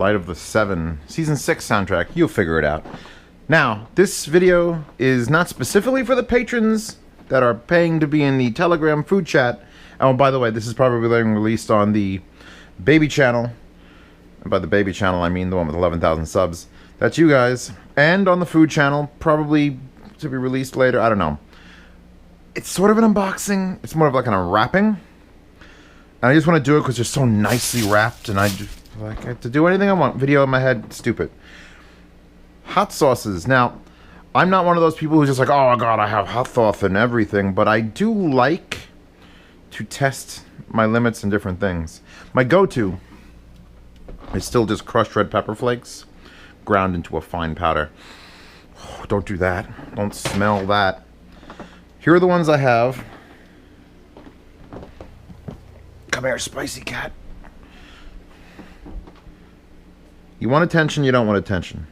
Light of the Seven, Season 6 soundtrack. You'll figure it out. Now, this video is not specifically for the patrons that are paying to be in the Telegram food chat. Oh, by the way, this is probably being released on the baby channel. And by the baby channel, I mean the one with 11,000 subs. That's you guys. And on the food channel, probably to be released later. I don't know. It's sort of an unboxing. It's more of like an unwrapping. And I just want to do it because they're so nicely wrapped. And I have to do anything I want. Video in my head, stupid. Hot sauces. Now, I'm not one of those people who's just like, oh my god, I have hot sauce and everything. But I do like to test my limits and different things. My go-to is still just crushed red pepper flakes ground into a fine powder. Oh, don't do that. Don't smell that. Here are the ones I have. Come here, spicy cat. You want attention, you don't want attention.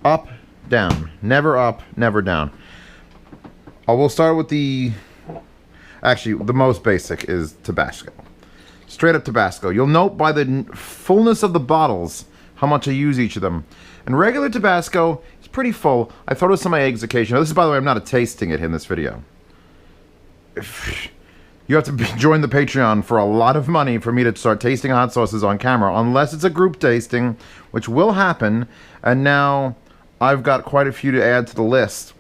Up, down. Never up, never down. I will start with the... Actually, the most basic is Tabasco. Straight up Tabasco. You'll note by the fullness of the bottles how much I use each of them. And regular Tabasco is pretty full. I throw this on my eggs occasionally. This is, by the way, I'm not tasting it in this video. You have to join the Patreon for a lot of money for me to start tasting hot sauces on camera, unless it's a group tasting, which will happen. And now I've got quite a few to add to the list.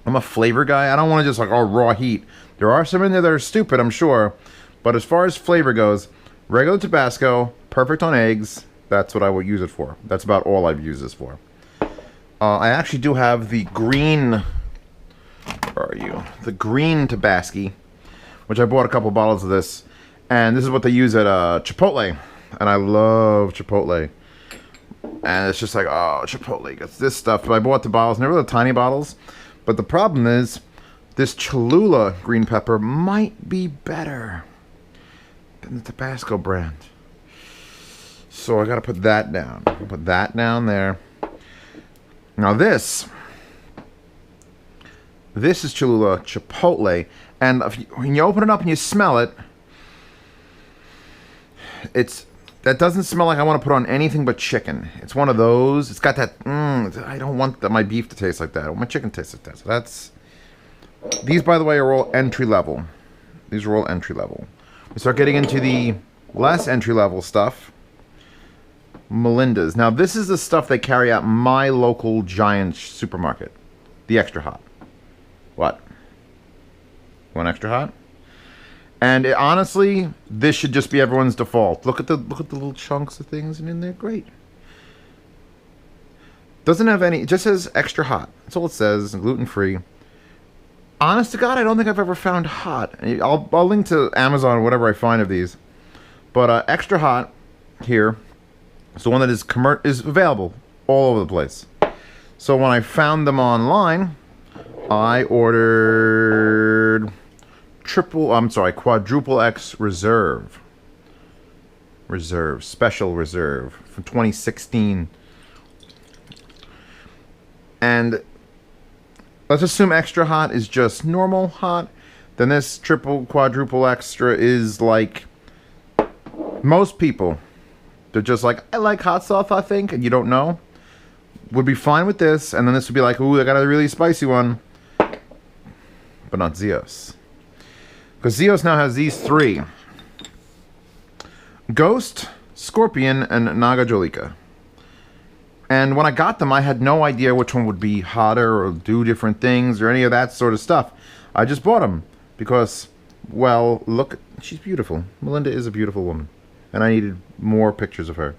I'm a flavor guy. I don't want to just like, oh, raw heat. There are some in there that are stupid, I'm sure. But as far as flavor goes, regular Tabasco, perfect on eggs. That's what I will use it for. That's about all I've used this for. I actually do have the green... Where are you? The green Tabasco, which I bought a couple bottles of this. And this is what they use at Chipotle. And I love Chipotle. And it's just like, oh, Chipotle gets this stuff. But I bought the bottles, never the tiny bottles. But the problem is, this Cholula green pepper might be better than the Tabasco brand. So I gotta put that down. Put that down there. Now this is Cholula Chipotle. And when you open it up and you smell it, that doesn't smell like I want to put on anything but chicken. It's one of those. It's got that. I don't want my beef to taste like that. I want my chicken to taste like that. So that's. These, by the way, are all entry level. These are all entry level. We start getting into the less entry level stuff. Melinda's. Now this is the stuff they carry out my local giant supermarket. The extra hot. What? Want extra hot? And honestly, this should just be everyone's default. Look at the little chunks of things and in there. Great. Doesn't have any. It just says extra hot. That's all it says. Gluten free. Honest to God, I don't think I've ever found hot. I'll link to Amazon or whatever I find of these. But extra hot here is the one that is available all over the place. So when I found them online, I ordered quadruple X reserve. Special reserve from 2016. And let's assume extra hot is just normal hot. Then this quadruple extra is like most people. They're just like, I like hot sauce, I think, and you don't know. Would be fine with this, and then this would be like, ooh, I got a really spicy one. But not Zeos. Because Zeos now has these three. Ghost, Scorpion, and Nagajolika. And when I got them, I had no idea which one would be hotter or do different things or any of that sort of stuff. I just bought them because, well, look, she's beautiful. Melinda is a beautiful woman. And I needed more pictures of her.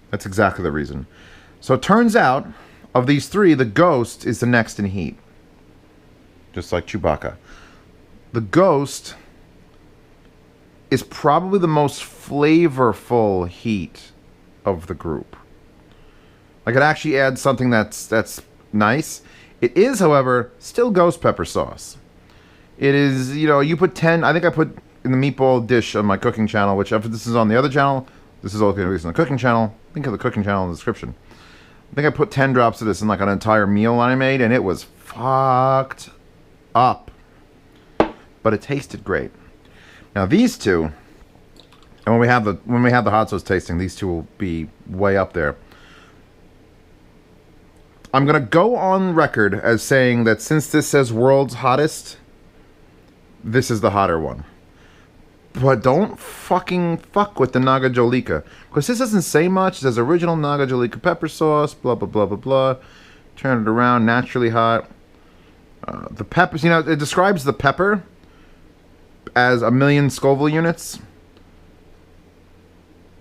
That's exactly the reason. So it turns out, of these three, the Ghost is the next in heat. Just like Chewbacca. The Ghost is probably the most flavorful heat of the group. Like, it actually adds something that's nice. It is, however, still ghost pepper sauce. It is, you know, you put 10... I think I put in the meatball dish on my cooking channel, which if this is on the other channel, this is all going to be on the cooking channel. Think of the cooking channel in the description. I think I put 10 drops of this in like an entire meal I made, and it was fucked up. But it tasted great. Now these two, and And when we have the hot sauce tasting, these two will be way up there. I'm gonna go on record as saying that since this says world's hottest, this is the hotter one. But don't fucking fuck with the Nagajolika, because this doesn't say much. It says original Nagajolika pepper sauce, blah blah blah blah blah. Turn it around, naturally hot. The peppers, you know, it describes the pepper as 1,000,000 Scoville units.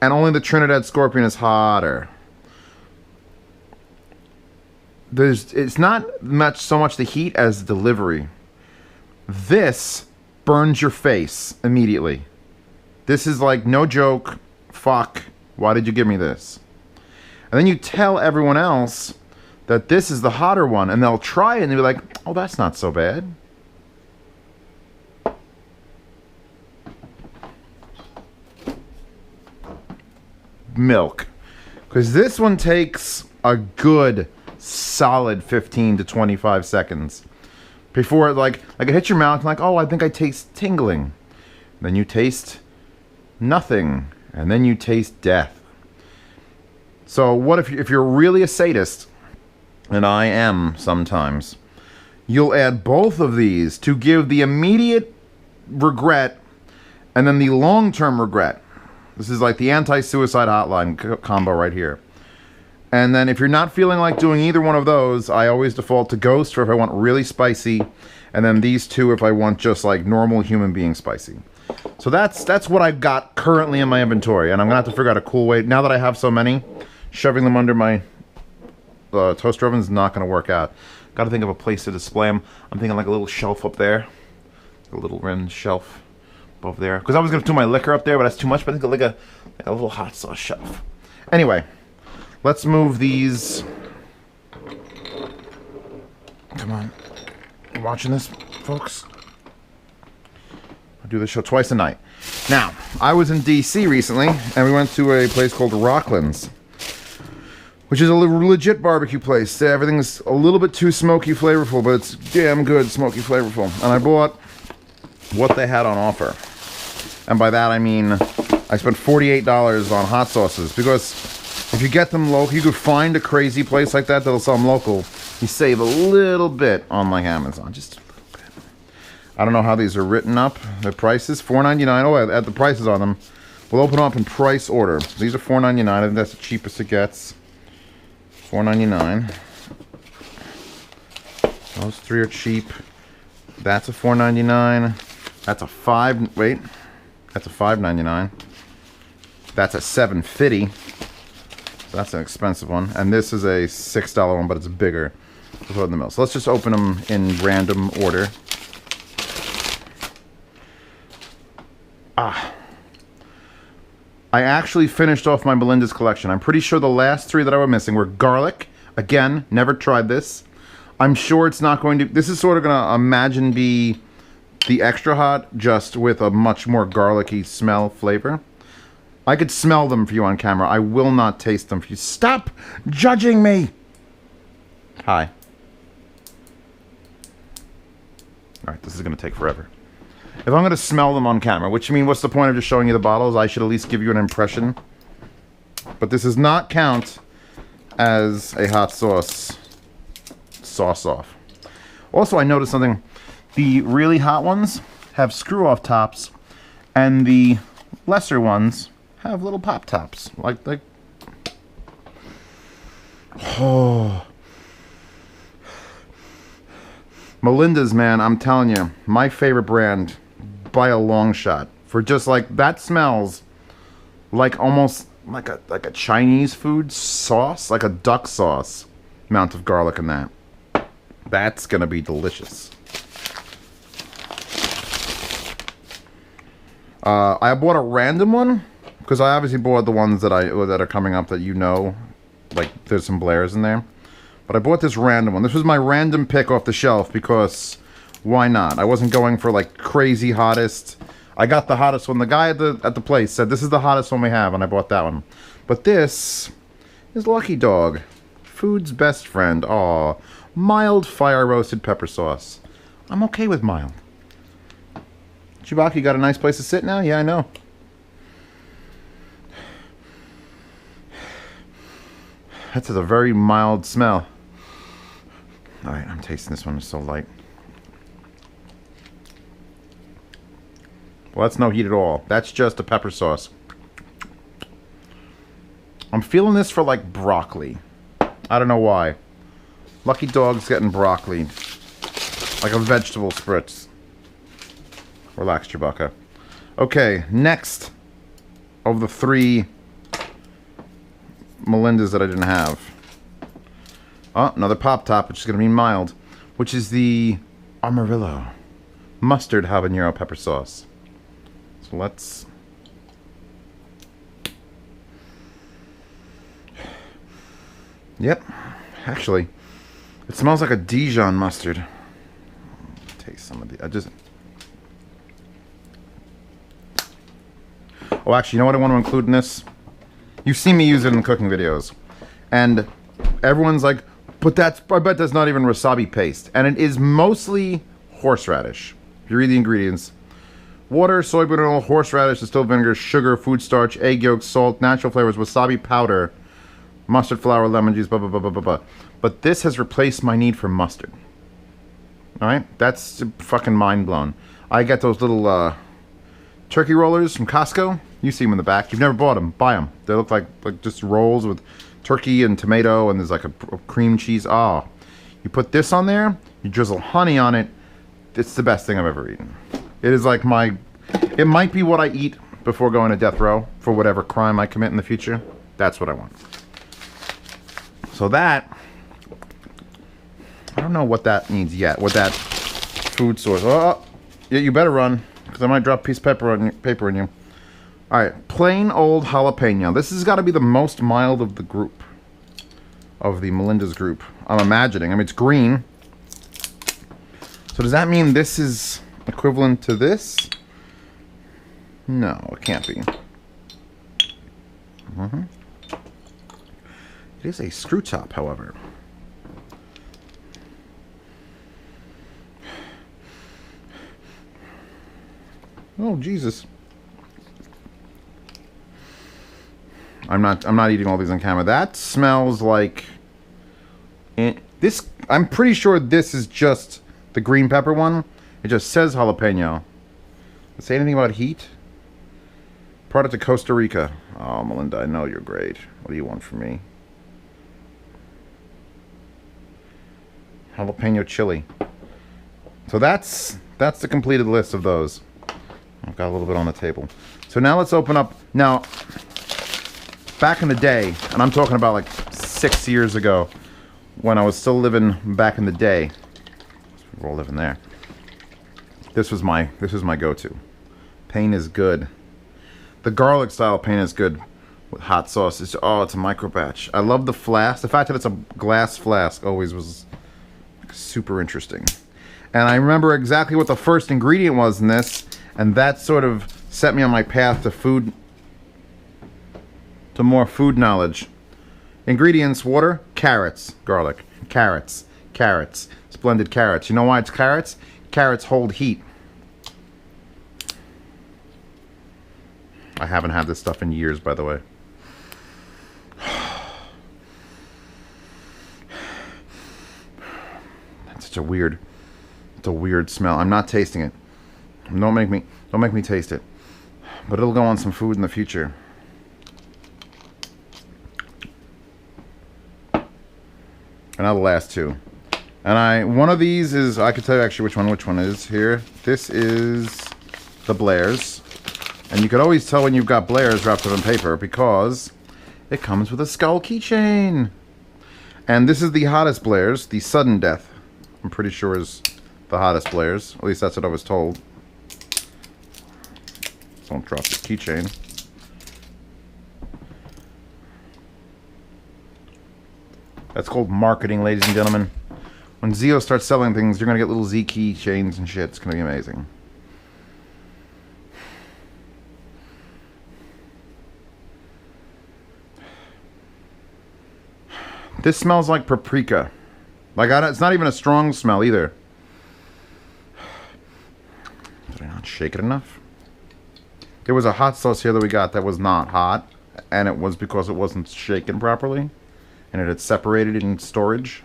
And only the Trinidad Scorpion is hotter. It's not so much the heat as the delivery. This burns your face immediately. This is like, no joke, fuck, why did you give me this? And then you tell everyone else that this is the hotter one, and they'll try it and they'll be like, oh, that's not so bad. Milk. Because this one takes a good solid 15 to 25 seconds before it like it hits your mouth and like, oh, I think I taste tingling. Then you taste nothing, and then you taste death. So what if you're really a sadist, and I am sometimes, you'll add both of these to give the immediate regret and then the long-term regret. This is like the anti-suicide hotline combo right here. And then if you're not feeling like doing either one of those, I always default to Ghost for if I want really spicy, and then these two if I want just like normal human being spicy. So that's what I've got currently in my inventory, and I'm gonna have to figure out a cool way. Now that I have so many, shoving them under my toaster oven is not gonna work out. Got to think of a place to display them. I'm thinking like a little shelf up there, a little rimmed shelf above there. Because I was gonna do my liquor up there, but that's too much. But I think like a little hot sauce shelf. Anyway. Let's move these. Come on. You watching this, folks? I do this show twice a night. Now, I was in D.C. recently, and we went to a place called Rockland's, which is a legit barbecue place. Everything's a little bit too smoky flavorful, but it's damn good smoky flavorful. And I bought what they had on offer. And by that I mean I spent $48 on hot sauces, because if you get them local, you could find a crazy place like that that'll sell them local. You save a little bit on like Amazon, just a little bit. I don't know how these are written up. The prices, $4.99. Oh, I had the prices on them. We'll open them up in price order. These are $4.99. I think that's the cheapest it gets. $4.99. Those three are cheap. That's a $4.99. That's a that's a $5.99. That's a $7.50. That's an expensive one. And this is a $6 one, but it's bigger. Let's throw it in the middle. So let's just open them in random order. I actually finished off my Melinda's collection. I'm pretty sure the last three that I were missing were garlic. Again, never tried this. I'm sure it's not going to... This is sort of going to imagine be the extra hot, just with a much more garlicky smell flavor. I could smell them for you on camera. I will not taste them for you. Stop judging me! Hi. Alright, this is going to take forever. If I'm going to smell them on camera, which, I mean, what's the point of just showing you the bottles? I should at least give you an impression. But this does not count as a hot sauce sauce-off. Also, I noticed something. The really hot ones have screw-off tops, and the lesser ones have little pop tops. Like... Oh... Melinda's, man, I'm telling you, my favorite brand by a long shot. For just like, that smells like almost like a Chinese food sauce, like a duck sauce. Amount of garlic in that. That's gonna be delicious. I bought a random one because I obviously bought the ones that are coming up that you know, like there's some Blairs in there. But I bought this random one. This was my random pick off the shelf because why not? I wasn't going for like crazy hottest. I got the hottest one. The guy at the place said this is the hottest one we have, and I bought that one. But this is Lucky Dog, food's best friend. Aw, mild fire roasted pepper sauce. I'm okay with mild. Chewbacca, you got a nice place to sit now? Yeah, I know. That's a very mild smell. Alright, I'm tasting this one. It's so light. Well, that's no heat at all. That's just a pepper sauce. I'm feeling this for like broccoli. I don't know why. Lucky Dog's getting broccoli. Like a vegetable spritz. Relax, Chewbacca. Okay, next of the 3 Melindas that I didn't have. Oh, another Pop Top, which is going to be mild. Which is the Amarillo mustard habanero pepper sauce. So let's... Yep. Actually, it smells like a Dijon mustard. Taste some of the... Oh, actually, you know what I want to include in this? You've seen me use it in cooking videos. And everyone's like, but that's, I bet that's not even wasabi paste. And it is mostly horseradish. If you read the ingredients. Water, soybean oil, horseradish, distilled vinegar, sugar, food starch, egg yolks, salt, natural flavors, wasabi powder, mustard flour, lemon juice, blah, blah, blah, blah, blah, blah. But this has replaced my need for mustard. Alright? That's fucking mind blown. I get those little turkey rollers from Costco. You see them in the back. You've never bought them. Buy them. They look like just rolls with turkey and tomato, and there's like a cream cheese. Oh, you put this on there, you drizzle honey on it. It's the best thing I've ever eaten. It is like my... It might be what I eat before going to death row for whatever crime I commit in the future. That's what I want. So that... I don't know what that means yet. What that food source... Oh, yeah, you better run, because I might drop a piece of paper on you. Alright, plain old jalapeno. This has got to be the most mild of the group. Of the Melinda's group. I'm imagining. I mean, it's green. So does that mean this is equivalent to this? No, it can't be. It is a screw top, however. Oh, Jesus. I'm not eating all these on camera. That smells like this. I'm pretty sure this is just the green pepper one. It just says jalapeno. Does it say anything about heat? Product of Costa Rica. Oh, Melinda, I know you're great. What do you want from me? Jalapeno chili. So that's the completed list of those. I've got a little bit on the table. So now let's open up. Now, back in the day, and I'm talking about like 6 years ago, when I was still living back in the day. We're all living there. This was my go-to. Pain is good. The garlic style pain is good with hot sauce. It's a micro batch. I love the flask. The fact that it's a glass flask always was super interesting. And I remember exactly what the first ingredient was in this, and that sort of set me on my path to food, to more food knowledge. Ingredients: water, carrots, garlic, carrots, splendid carrots. You know why it's carrots? Carrots hold heat. I haven't had this stuff in years, by the way. That's such a weird, it's a weird smell. I'm not tasting it. Don't make me taste it. But it'll go on some food in the future. And now the last two. And one of these is, I can tell you actually which one is here. This is the Blair's. And you can always tell when you've got Blair's wrapped up in paper because it comes with a skull keychain. And this is the hottest Blair's, the sudden death. I'm pretty sure is the hottest Blair's. At least that's what I was told. Don't drop the keychain. That's called marketing, ladies and gentlemen. When Zio starts selling things, you're going to get little Z keychains and shit. It's going to be amazing. This smells like paprika. Like, it's not even a strong smell either. Did I not shake it enough? There was a hot sauce here that we got that was not hot, and it was because it wasn't shaken properly. and it had separated in storage.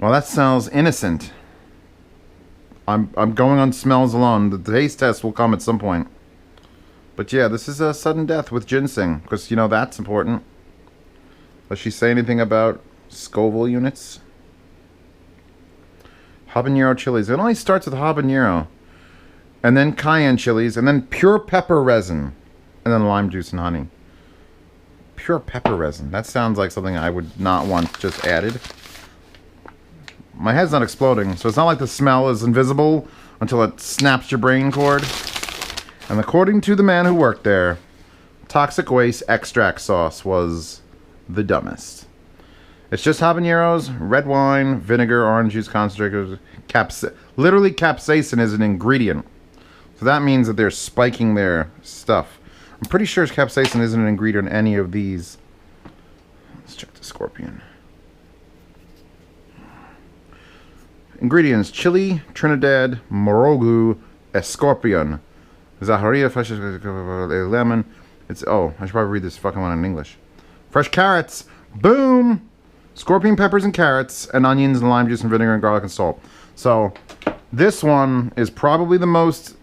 Well, that smells innocent. I'm going on smells alone. The taste test will come at some point. But yeah, this is a sudden death with ginseng, because, you know, that's important. Does she say anything about Scoville units? Habanero chilies. It only starts with habanero. And then cayenne chilies, and then pure pepper resin. And then lime juice and honey. Pure pepper resin. That sounds like something I would not want just added. My head's not exploding, so it's not like the smell is invisible until it snaps your brain cord. And according to the man who worked there, toxic waste extract sauce was the dumbest. It's just habaneros, red wine, vinegar, orange juice concentrate, literally capsaicin is an ingredient. So that means that they're spiking their stuff. I'm pretty sure capsaicin isn't an ingredient in any of these. Let's check the Scorpion. Ingredients: chili, Trinidad, Morogu, Escorpion, Zaharia, fresh lemon. Oh, I should probably read this fucking one in English. Fresh carrots, boom! Scorpion peppers and carrots, and onions and lime juice and vinegar and garlic and salt. So, this one is probably the most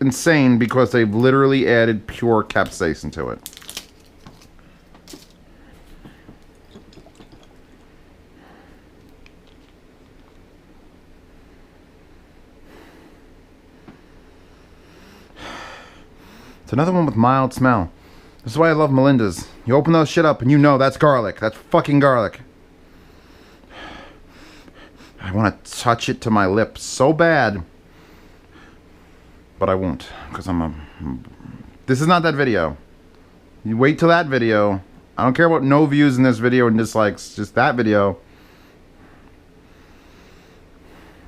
insane because they've literally added pure capsaicin to it. It's another one with mild smell. This is why I love Melinda's. You open those shit up and you know that's garlic. That's fucking garlic. I want to touch it to my lips so bad. But I won't. Because this is not that video. You wait till that video. I don't care about no views in this video and dislikes. Just that video.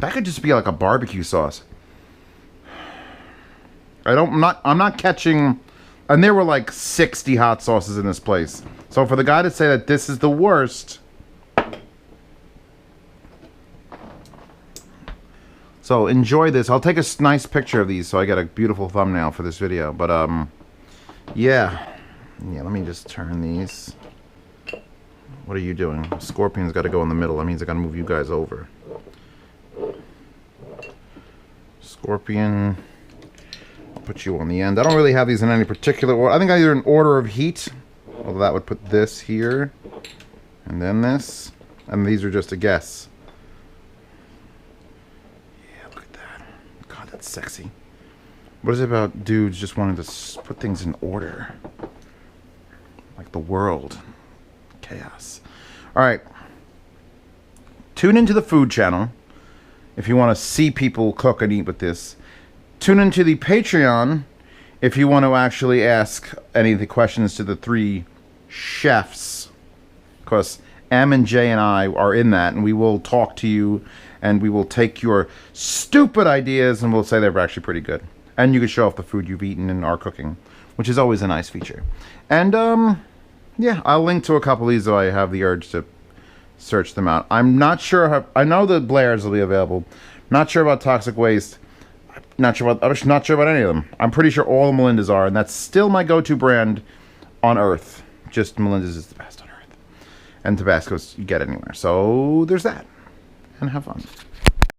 That could just be like a barbecue sauce. I'm not catching, and there were like 60 hot sauces in this place. So for the guy to say that this is the worst. So enjoy this. I'll take a nice picture of these so I get a beautiful thumbnail for this video. But yeah, let me just turn these. What are you doing? Scorpion's got to go in the middle. That means I got to move you guys over. Scorpion. Put you on the end. I don't really have these in any particular order. I think either in order of heat. Although that would put this here. And then this. And these are just a guess. Yeah, look at that. God, that's sexy. What is it about dudes just wanting to put things in order? Like the world. Chaos. Alright. Tune into the food channel if you want to see people cook and eat with this. Tune into the Patreon if you want to actually ask any of the questions to the three chefs. Because M and J and I are in that, and we will talk to you, and we will take your stupid ideas, and we'll say they're actually pretty good. And you can show off the food you've eaten in our cooking, which is always a nice feature. And, yeah, I'll link to a couple of these, though I have the urge to search them out. I'm not sure how... I know the Blairs will be available. Not sure about Toxic Waste. I'm not sure about any of them. I'm pretty sure all the Melindas are, and that's still my go-to brand on Earth. Just Melinda's is the best on Earth. And Tabasco's you get anywhere. So there's that. And have fun.